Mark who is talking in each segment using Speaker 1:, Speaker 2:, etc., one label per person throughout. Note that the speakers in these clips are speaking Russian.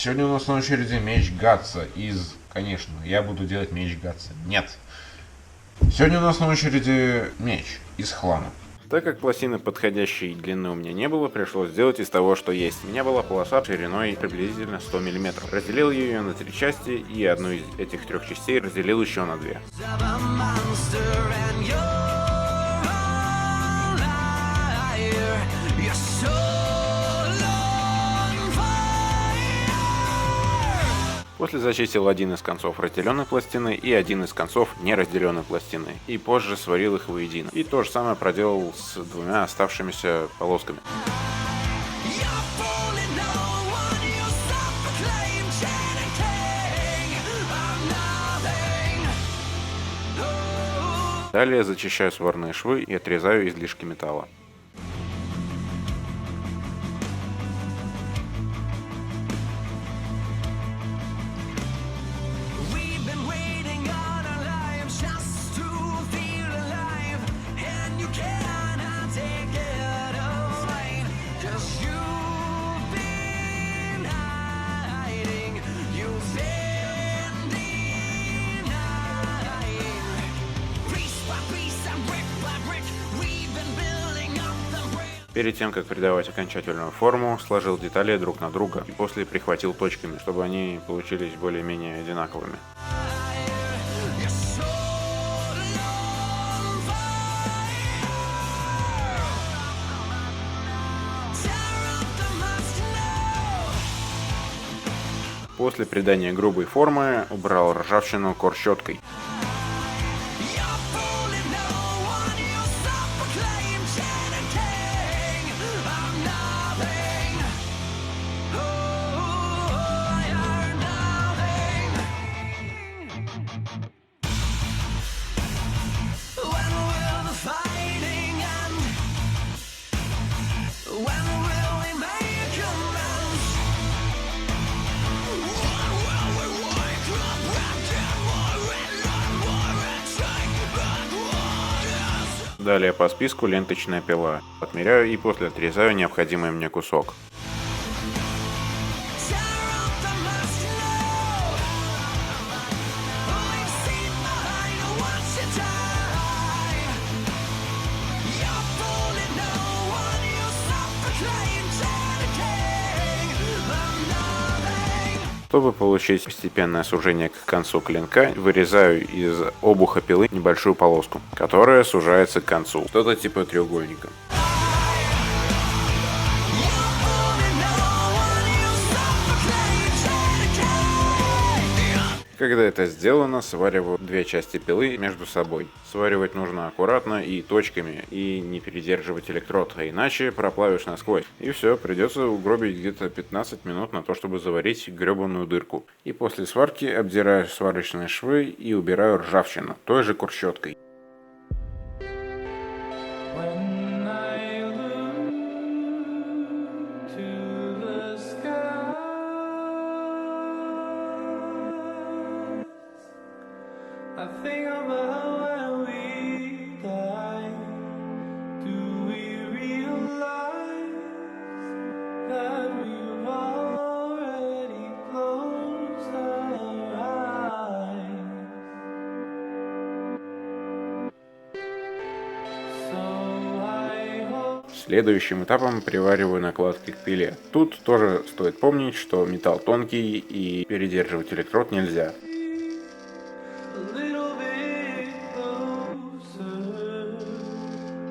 Speaker 1: Сегодня у нас на очереди меч Гатса из... Конечно, я буду делать меч Гатса. Нет. Сегодня у нас на очереди меч из хлама.
Speaker 2: Так как пластины подходящей длины у меня не было, пришлось сделать из того, что есть. У меня была полоса шириной приблизительно 100 мм. Разделил ее на 3 части и одну из этих 3 частей разделил еще на 2. После зачистил один из концов разделенной пластины и один из концов неразделенной пластины, и позже сварил их воедино. И то же самое проделал с 2 оставшимися полосками. Далее зачищаю сварные швы и отрезаю излишки металла. Перед тем, как придавать окончательную форму, сложил детали друг на друга и после прихватил точками, чтобы они получились более-менее одинаковыми. После придания грубой формы убрал ржавчину корщеткой. Далее по списку ленточная пила. Отмеряю и после отрезаю необходимый мне кусок. Чтобы получить постепенное сужение к концу клинка, вырезаю из обуха пилы небольшую полоску, которая сужается к концу, что-то типа треугольника. Когда это сделано, свариваю 2 части пилы между собой. Сваривать нужно аккуратно и точками, и не передерживать электрод, а иначе проплавишь насквозь. И все, придется угробить где-то 15 минут на то, чтобы заварить гребаную дырку. И после сварки обдираю сварочные швы и убираю ржавчину, той же курщеткой.
Speaker 3: I think about when we die. Do we realize that we've already closed our eyes? So I hope.
Speaker 2: Следующим этапом привариваю накладки к пиле. Тут тоже стоит помнить, что металл тонкий и передерживать электрод нельзя.
Speaker 3: A little bit closer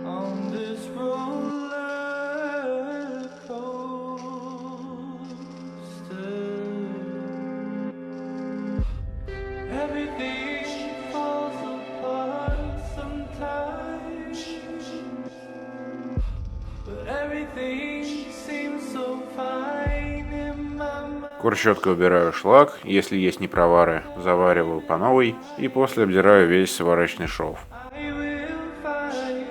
Speaker 3: on this roller coaster. Everything falls apart sometimes, but everything seems so fine in my mind.
Speaker 2: Курщеткой убираю шлак, если есть непровары, завариваю по новой и после обдираю весь сварочный шов.
Speaker 3: I will find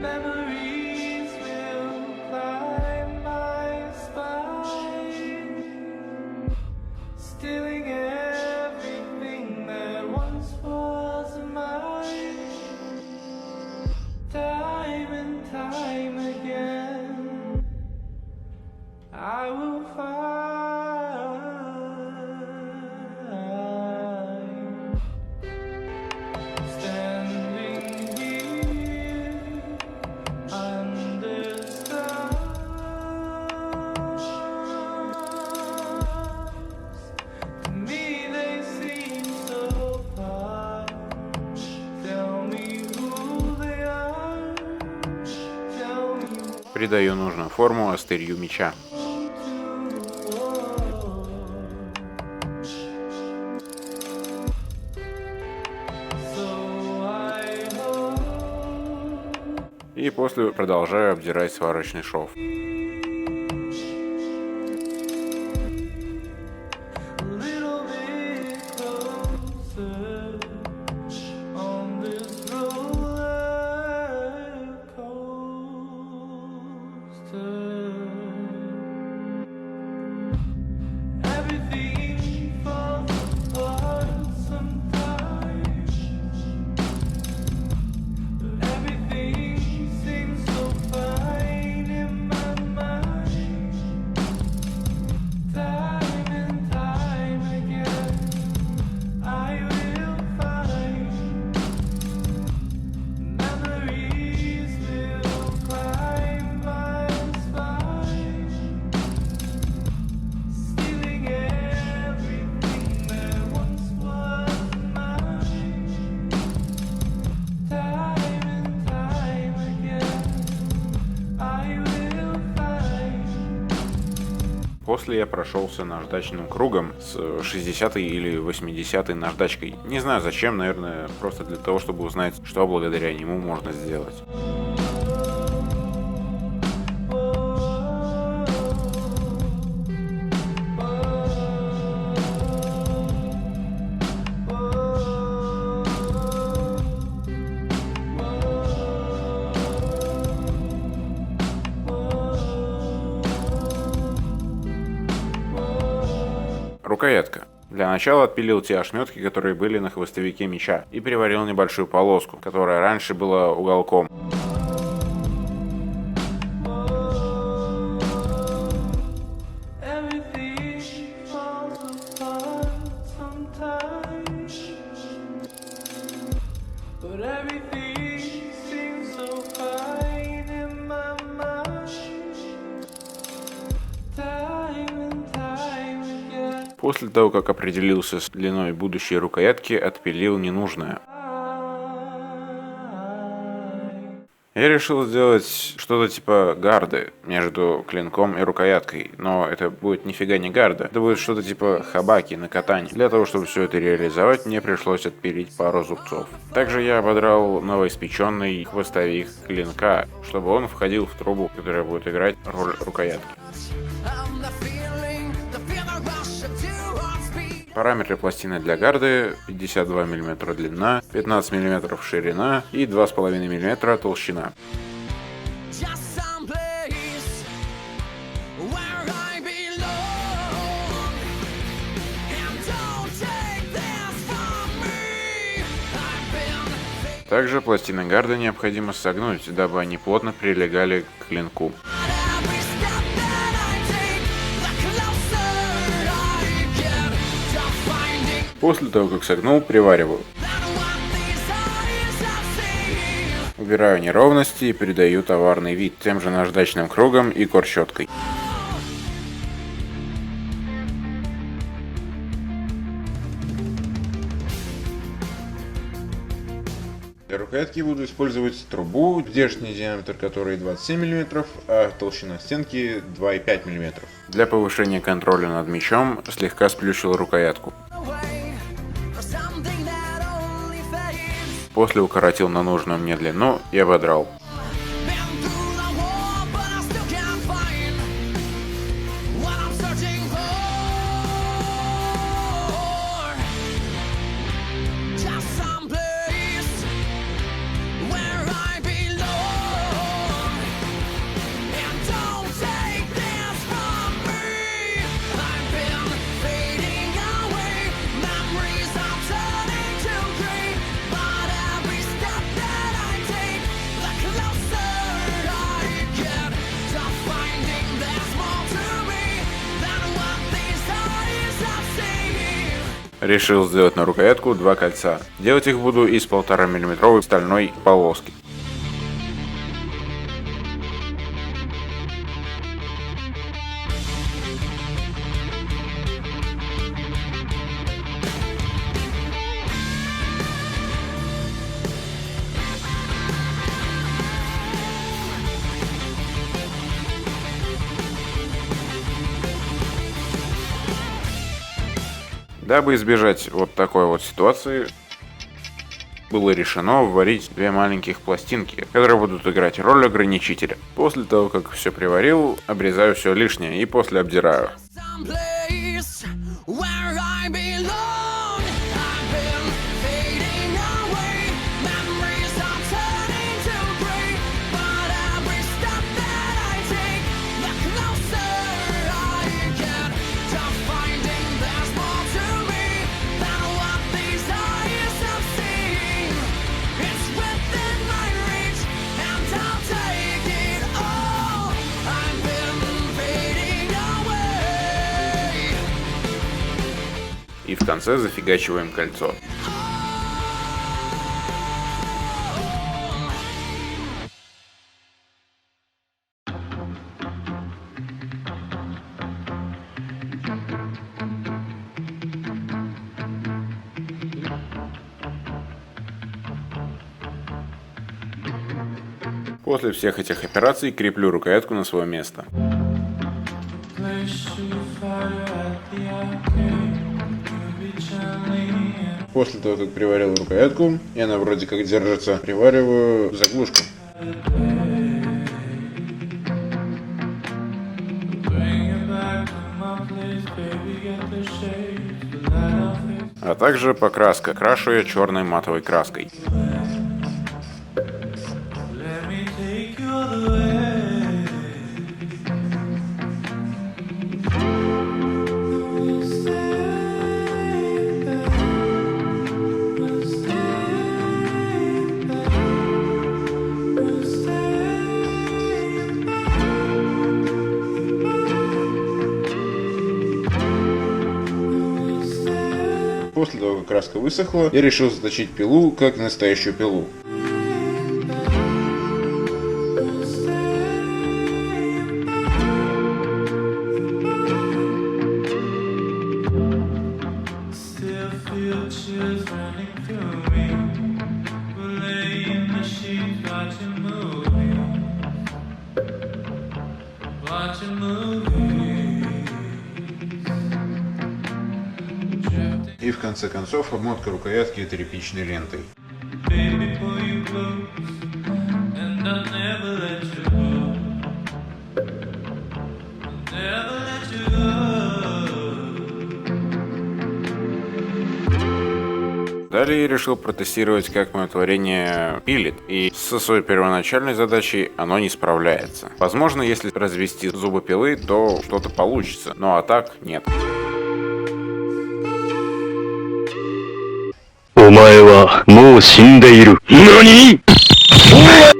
Speaker 3: memories will climb my spine, stealing everything that once was mine. Time and time again, I will Standing here under stars, to me they seem so far. Tell me who they are. Tell me
Speaker 2: Придаю нужную форму острию меча.
Speaker 3: so I hope.
Speaker 2: И после продолжаю обдирать сварочный шов.
Speaker 3: A little bit closer on this roller coaster. Everything falls apart sometimes, but everything seems so fine in my mind. Time and time again, I will find memories will climb my spine, stealing everything that once was mine. Time and time again, I will find.
Speaker 2: После я прошелся наждачным кругом с 60-й или 80-й наждачкой. Не знаю зачем, наверное, просто для того, чтобы узнать, что благодаря нему можно сделать. Рукоятка. Для начала отпилил те ошметки, которые были на хвостовике меча, и приварил небольшую полоску, которая раньше была уголком.
Speaker 3: Everything falls apart sometimes, but everything seems so fine in my mind. Time and time again,
Speaker 2: После того, как определился с длиной будущей рукоятки, отпилил ненужное. Я решил сделать что-то типа гарды между клинком и рукояткой, но это будет нифига не гарда, это будет что-то типа хабаки на катане. Для того, чтобы все это реализовать, мне пришлось отпилить пару зубцов. Также я ободрал новоиспеченный хвостовик клинка, чтобы он входил в трубу, которая будет играть роль рукоятки. Параметры пластины для гарды: 52 мм длина, 15 мм ширина и 2,5 мм толщина.
Speaker 4: Just someplace where I belong, and don't take this from me. I've been
Speaker 2: Также пластины гарды необходимо согнуть, дабы они плотно прилегали к клинку.
Speaker 4: every step that I take, the closer I get to finding
Speaker 2: После того, как согнул, привариваю.
Speaker 4: that what these eyes have seen.
Speaker 2: Убираю неровности и придаю товарный вид тем же наждачным кругом и корщеткой. Для рукоятки буду использовать трубу, здешний диаметр которой 27 мм, а толщина стенки 2,5 мм. Для повышения контроля над мечом слегка сплющил рукоятку.
Speaker 4: Away for something that only fades.
Speaker 2: После укоротил на нужную мне длину и ободрал.
Speaker 4: Been through the war, but I still can't find what I'm searching for. Just someplace where I belong, and don't take this from me. I've been fading away, memories are turning to gray, but every step that I take, the
Speaker 2: Решил сделать на рукоятку 2 кольца. Делать их буду из 1,5 мм стальной полоски. Дабы избежать вот такой вот ситуации, было решено вварить 2 маленьких пластинки, которые будут играть роль ограничителя. После того, как все приварил, обрезаю все лишнее и после обдираю.
Speaker 4: Someplace where I belong. I've been fading away. Memories are turning to gray. But every step that I take, the closer I get to finding there's more to me than what these eyes have seen. It's within my reach, and I'll take it all. I've been fading away.
Speaker 2: И в конце зафигачиваем кольцо. После всех этих операций креплю рукоятку на свое место. После того, как приварил рукоятку, и она вроде как держится, привариваю заглушку. А также покраска. Крашу я черной матовой краской. После того, как краска высохла, я решил заточить пилу как настоящую пилу. И в конце концов обмотка рукоятки тряпичной лентой. Далее я решил протестировать, как мое творение пилит, и со своей первоначальной задачей оно не справляется. Возможно, если развести зубы пилы, то что-то получится, ну а так нет.
Speaker 5: お前はもう死んでいる。何？お前